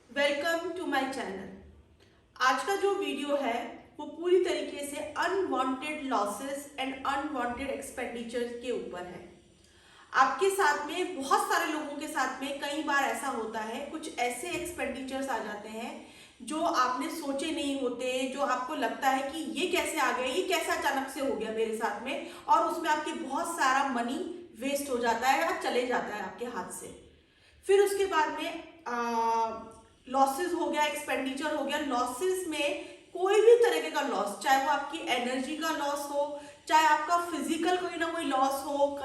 Welcome to my channel. आज का जो वीडियो है वो पूरी तरीके से unwanted losses and unwanted expenditure के ऊपर है। आपके साथ में, बहुत सारे लोगों के साथ में कई बार ऐसा होता है, कुछ ऐसे एक्सपेंडिचर्स आ जाते हैं जो आपने सोचे नहीं होते, जो आपको लगता है कि ये कैसे आ गया, ये कैसे अचानक से हो गया मेरे साथ में, और उसमें आपके बहुत सारा मनी वेस्ट हो जाता है या चले जाता है आपके हाथ से। फिर उसके बाद में लॉसेस हो गया, एक्सपेंडिचर हो गया। लॉसेस में कोई भी तरीके का लॉस, चाहे वो आपकी एनर्जी का लॉस हो, चाहे आपका फिजिकल कोई ना कोई लॉस हो,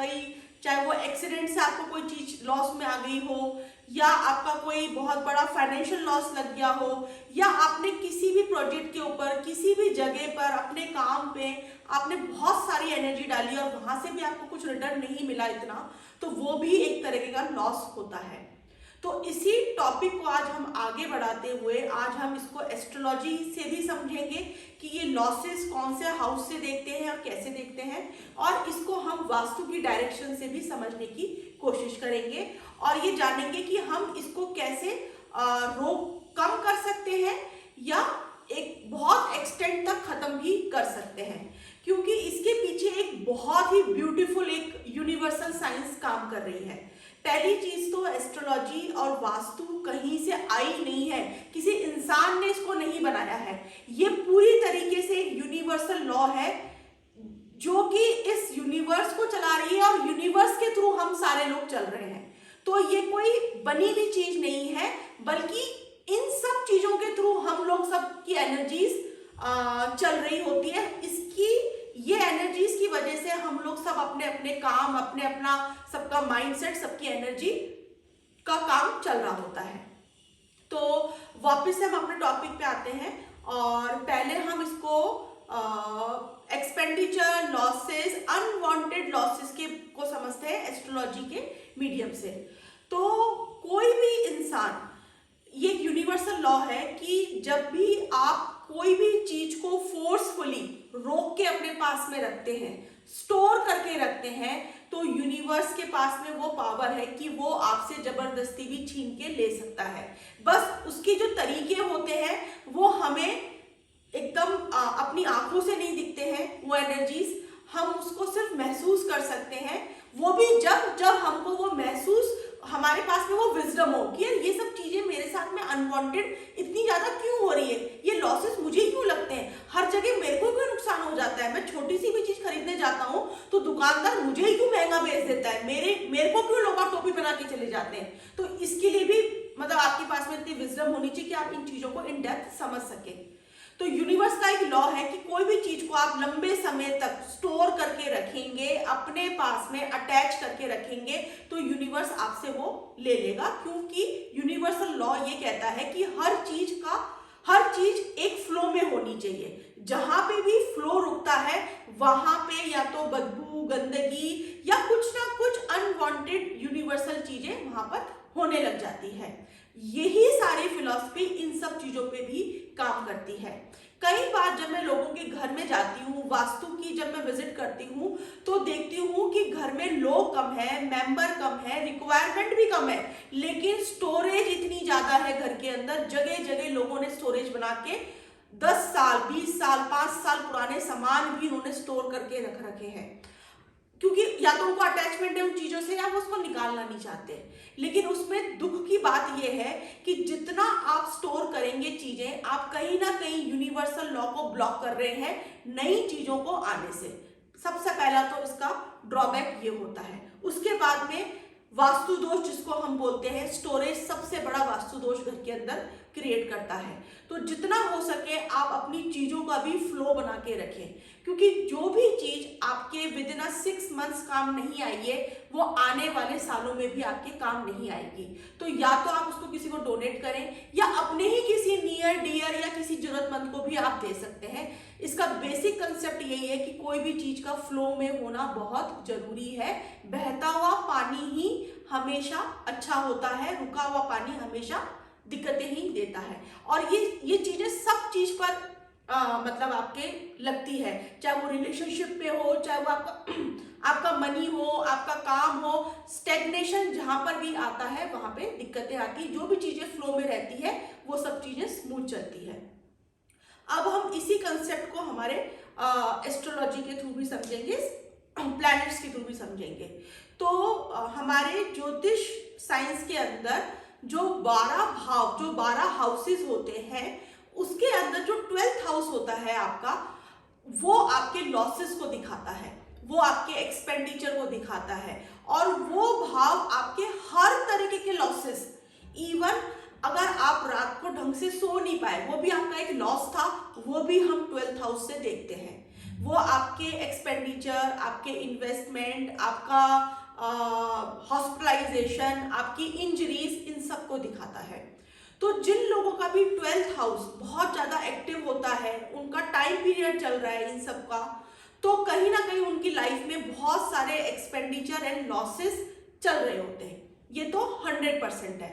चाहे वो एक्सीडेंट से आपको कोई चीज लॉस में आ गई हो, या आपका कोई बहुत बड़ा फाइनेंशियल लॉस लग गया हो, या आपने किसी भी प्रोजेक्ट के ऊपर, किसी भी जगह पर, अपने काम पे आपने बहुत सारी एनर्जी डाली और वहां से भी आपको कुछ रिटर्न नहीं मिला इतना, तो वो भी एक तरीके का लॉस होता है। तो इसी टॉपिक को आज हम आगे बढ़ाते हुए आज हम इसको एस्ट्रोलॉजी से भी समझेंगे कि ये लॉसेस कौन से हाउस से देखते हैं और कैसे देखते हैं, और इसको हम वास्तु की डायरेक्शन से भी समझने की कोशिश करेंगे और ये जानेंगे कि हम इसको कैसे रोक कम कर सकते हैं या एक बहुत एक्सटेंट तक खत्म भी कर सकते हैं, क्योंकि इसके पीछे एक बहुत ही ब्यूटीफुल एक यूनिवर्सल साइंस काम कर रही है। पहली चीज तो एस्ट्रोलॉजी और वास्तु कहीं से आई नहीं है, किसी इंसान ने इसको नहीं बनाया है। ये पूरी तरीके से यूनिवर्सल लॉ है जो कि इस यूनिवर्स को चला रही है और यूनिवर्स के थ्रू हम सारे लोग चल रहे हैं। तो ये कोई बनी हुई चीज नहीं है, बल्कि इन सब चीजों के थ्रू हम लोग सब की एनर्जीज चल रही होती है। ये एनर्जीज की वजह से हम लोग सब अपने अपने काम, अपने अपना सबका माइंडसेट, सबकी एनर्जी का काम चल रहा होता है। तो वापस से हम अपने टॉपिक पे आते हैं और पहले हम इसको एक्सपेंडिचर लॉसेस, अनवांटेड लॉसेस के को समझते हैं एस्ट्रोलॉजी के मीडियम से। तो कोई भी इंसान, ये यूनिवर्सल लॉ है कि जब भी आप कोई भी चीज को फोर्सफुली रोक के अपने पास में रखते हैं, स्टोर करके रखते हैं, तो यूनिवर्स के पास में वो पावर है कि वो आपसे जबरदस्ती भी छीन के ले सकता है। बस उसके जो तरीके होते हैं वो हमें एकदम अपनी आंखों से नहीं दिखते हैं। वो एनर्जीज हम उसको सिर्फ महसूस कर सकते हैं, वो भी जब जब हमको वो महसूस, हमारे पास में वो विजडम हो कि यार ये सब चीजें मेरे साथ में अनवांटेड इतनी ज्यादा क्यों हो रही है, ये लॉसेस मुझे क्यों लगते हैं, हर जगह मेरे को क्यों नुकसान हो जाता है, मैं छोटी सी भी चीज खरीदने जाता हूँ तो दुकानदार मुझे ही क्यों महंगा बेच देता है, मेरे को क्यों लोग टोपी बना के चले जाते हैं। तो इसके लिए भी मतलब आपके पास में इतनी विजडम होनी चाहिए कि आप इन चीजों को इन डेप्थ समझ सके। तो यूनिवर्स का एक लॉ है कि कोई भी चीज को आप लंबे समय तक स्टोर करके रखेंगे, अपने पास में अटैच करके रखेंगे, तो यूनिवर्स आपसे वो ले लेगा, क्योंकि यूनिवर्सल लॉ ये कहता है कि हर चीज एक फ्लो में होनी चाहिए। जहां पे भी फ्लो रुकता है वहां पे या तो बदबू, गंदगी या कुछ ना कुछ अनवांटेड यूनिवर्सल चीजें वहां पर होने लग जाती है। यही सारी फिलॉसफी इन सब चीजों पे भी काम करती है। कई बार जब मैं लोगों के घर में जाती हूँ, वास्तु की जब मैं विजिट करती हूँ, तो देखती हूँ कि घर में लोग कम है, मेंबर कम है, रिक्वायरमेंट भी कम है, लेकिन स्टोरेज इतनी ज्यादा है घर के अंदर। जगह जगह लोगों ने स्टोरेज बना के 10 साल, 20 साल, 5 साल पुराने सामान भी उन्होंने स्टोर करके रख रखे हैं, क्योंकि या तो उनको अटैचमेंट है उन चीजों से या वो उसको निकालना नहीं चाहते। लेकिन उसमें दुख की बात यह है कि जितना आप स्टोर करेंगे चीजें, आप कहीं ना कहीं यूनिवर्सल लॉ को ब्लॉक कर रहे हैं नई चीजों को आने से। सबसे पहला तो इसका ड्रॉबैक ये होता है। उसके बाद में वास्तु दोष जिसको हम बोलते हैं, स्टोरेज सबसे बड़ा वास्तु दोष घर के अंदर क्रिएट करता है। तो जितना हो सके आप अपनी चीजों का भी फ्लो बना के रखें, क्योंकि जो भी चीज आपके विद इन 6 मंथ्स काम नहीं आई है, वो आने वाले सालों में भी आपके काम नहीं आएगी। तो या तो आप उसको किसी को डोनेट करें या अपने ही किसी नियर डियर या किसी जरूरतमंद को भी आप दे सकते हैं। इसका बेसिक कंसेप्ट यही है कि कोई भी चीज का फ्लो में होना बहुत जरूरी है। बहता हुआ पानी ही हमेशा अच्छा होता है, रुका हुआ पानी हमेशा दिक्कतें ही देता है। और ये चीजें सब चीज पर मतलब आपके लगती है, चाहे वो रिलेशनशिप पे हो, चाहे वो आपका मनी हो, आपका काम हो, स्टेग्नेशन जहां पर भी आता है वहां पे दिक्कतें आती है। जो भी चीजें फ्लो में रहती है वो सब चीजें स्मूथ चलती है। अब हम इसी कंसेप्ट को हमारे एस्ट्रोलॉजी के थ्रू भी समझेंगे, प्लैनेट्स के थ्रू भी समझेंगे। तो हमारे ज्योतिष साइंस के अंदर जो 12 भाव, जो 12 हाउसेस होते हैं, उसके अंदर जो 12th हाउस होता है आपका, वो आपके लॉसेस को दिखाता है, वो आपके एक्सपेंडिचर को दिखाता है, और वो भाव आपके हर तरीके के लॉसेस, इवन अगर आप रात को ढंग से सो नहीं पाए, वो भी आपका एक लॉस था, वो भी हम 12th हाउस से देखते हैं। वो आपके एक्सपेंडिचर, आपके इन्वेस्टमेंट, आपका हॉस्पिटलाइजेशन, आपकी इंजरीज, इन सबको दिखाता है। तो जिन लोगों का भी 12th हाउस बहुत ज्यादा एक्टिव होता है, उनका टाइम पीरियड चल रहा है इन सब का, तो कहीं ना कहीं उनकी लाइफ में बहुत सारे एक्सपेंडिचर एंड लॉसेस चल रहे होते हैं। ये तो 100% है।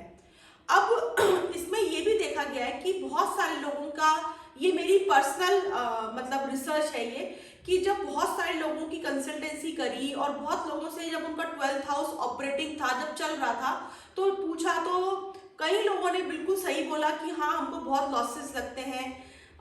अब इसमें ये भी देखा गया है कि बहुत सारे लोगों का, ये मेरी पर्सनल मतलब रिसर्च है ये, कि जब बहुत सारे लोगों की कंसल्टेंसी करी और बहुत लोगों से जब उनका 12th हाउस ऑपरेटिंग था, जब चल रहा था, तो पूछा, तो कई लोगों ने बिल्कुल सही बोला कि हाँ हमको बहुत लॉसेस लगते हैं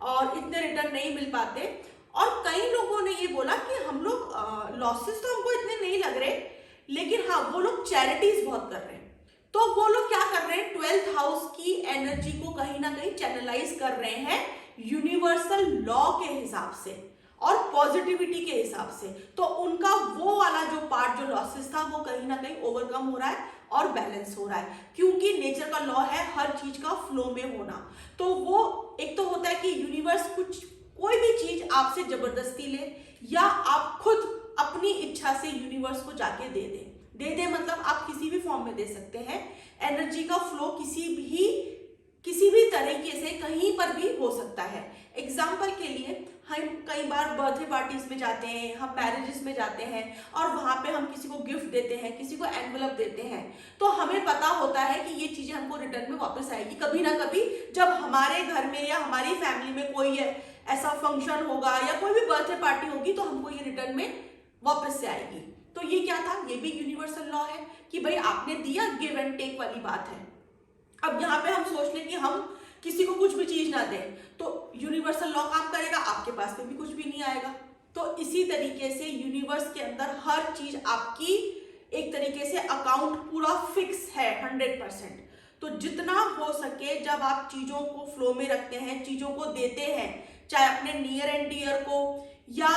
और इतने रिटर्न नहीं मिल पाते। और कई लोगों ने ये बोला कि हम लोग लॉसेस तो हमको इतने नहीं लग रहे, लेकिन हाँ वो लोग चैरिटीज बहुत कर रहे हैं। तो वो लोग क्या कर रहे हैं, 12th हाउस की एनर्जी को कहीं ना कहीं चैनलाइज कर रहे हैं यूनिवर्सल लॉ के हिसाब से और पॉजिटिविटी के हिसाब से। तो उनका वो वाला जो पार्ट, जो लॉसेस था, वो कहीं ना कहीं ओवरकम हो रहा है और बैलेंस हो रहा है, क्योंकि नेचर का लॉ है हर चीज का फ्लो में होना। तो वो एक तो होता है कि यूनिवर्स कोई भी चीज आपसे जबरदस्ती ले, या आप खुद अपनी इच्छा से यूनिवर्स को जाके दे दे मतलब आप किसी भी फॉर्म में दे सकते हैं। एनर्जी का फ्लो किसी भी तरीके से कहीं पर भी हो सकता है। एग्जाम्पल के लिए, हम कई बार बर्थडे पार्टीज में जाते हैं, हम मैरिजेस में जाते हैं, और वहां पे हम किसी को गिफ्ट देते हैं, किसी को एनवलप देते हैं, तो हमें पता होता है कि ये चीजें हमको रिटर्न में वापस आएगी कभी ना कभी। जब हमारे घर में या हमारी फैमिली में कोई ऐसा फंक्शन होगा या कोई भी बर्थडे पार्टी होगी, तो हमको ये रिटर्न में वापस से आएगी। तो ये क्या था, ये भी यूनिवर्सल लॉ है कि भाई आपने दिया, गिव एंड टेक वाली बात है। अब यहाँ पे हम सोच लें कि हम किसी को कुछ भी चीज ना दें, तो यूनिवर्सल लॉ काम करेगा, आपके पास में भी कुछ भी नहीं आएगा। तो इसी तरीके से यूनिवर्स के अंदर हर चीज आपकी एक तरीके से अकाउंट पूरा फिक्स है 100%। तो जितना हो सके जब आप चीजों को फ्लो में रखते हैं, चीजों को देते हैं, चाहे अपने नियर एंड डियर को, या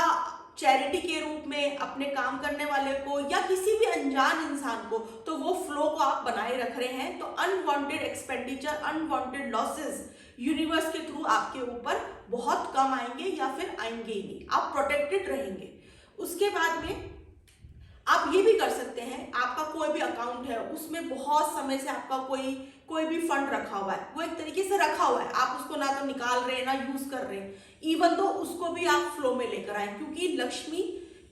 चैरिटी के रूप में अपने काम करने वाले को, या किसी भी अनजान इंसान को, तो वो फ्लो को आप बनाए रख रहे हैं। तो unwanted expenditure, unwanted losses universe के थ्रू आपके ऊपर बहुत कम आएंगे, या फिर आएंगे ही नहीं, आप प्रोटेक्टेड रहेंगे। उसके बाद में आप ये भी कर सकते हैं, आपका कोई भी अकाउंट है, उसमें बहुत समय से आपका कोई भी फंड रखा हुआ है, वो एक तरीके से रखा हुआ है, आप उसको ना तो निकाल रहे हैं ना यूज कर रहे हैं, इवन तो उसको भी आप फ्लो में लेकर आए, क्योंकि लक्ष्मी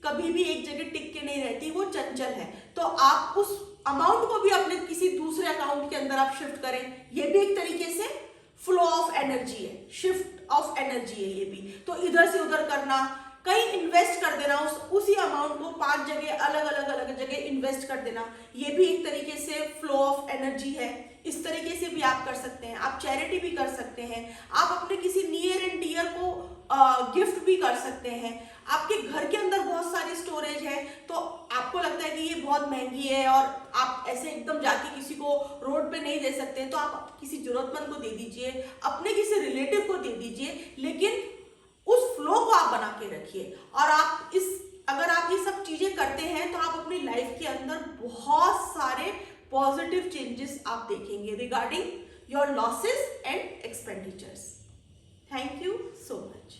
कभी भी एक जगह टिक के नहीं रहती, वो चंचल है। तो आप उस अमाउंट को भी अपने किसी दूसरे अकाउंट के अंदर आप शिफ्ट करें, ये भी एक तरीके से फ्लो ऑफ एनर्जी है, शिफ्ट ऑफ एनर्जी है ये भी। तो इधर से उधर करना, कहीं इन्वेस्ट कर देना, उसी अमाउंट को 5 जगह अलग जगह इन्वेस्ट कर देना, ये भी एक तरीके से फ्लो ऑफ एनर्जी है। इस तरीके से भी आप कर सकते हैं। आप चैरिटी भी कर सकते हैं, आप अपने किसी नियर एंड डियर को गिफ्ट भी कर सकते हैं। आपके घर के अंदर बहुत सारी स्टोरेज है, तो आपको लगता है कि ये बहुत महंगी है और आप ऐसे एकदम जाके किसी को रोड पे नहीं दे सकते, तो आप किसी जरूरतमंद को दे दीजिए, अपने किसी रिलेटिव को दे दीजिए, लेकिन उस फ्लो को आप बना के रखिए। और अगर आप ये सब चीजें करते हैं, तो आप अपनी लाइफ के अंदर बहुत सारे पॉजिटिव चेंजेस आप देखेंगे regarding your losses and expenditures. Thank you so much.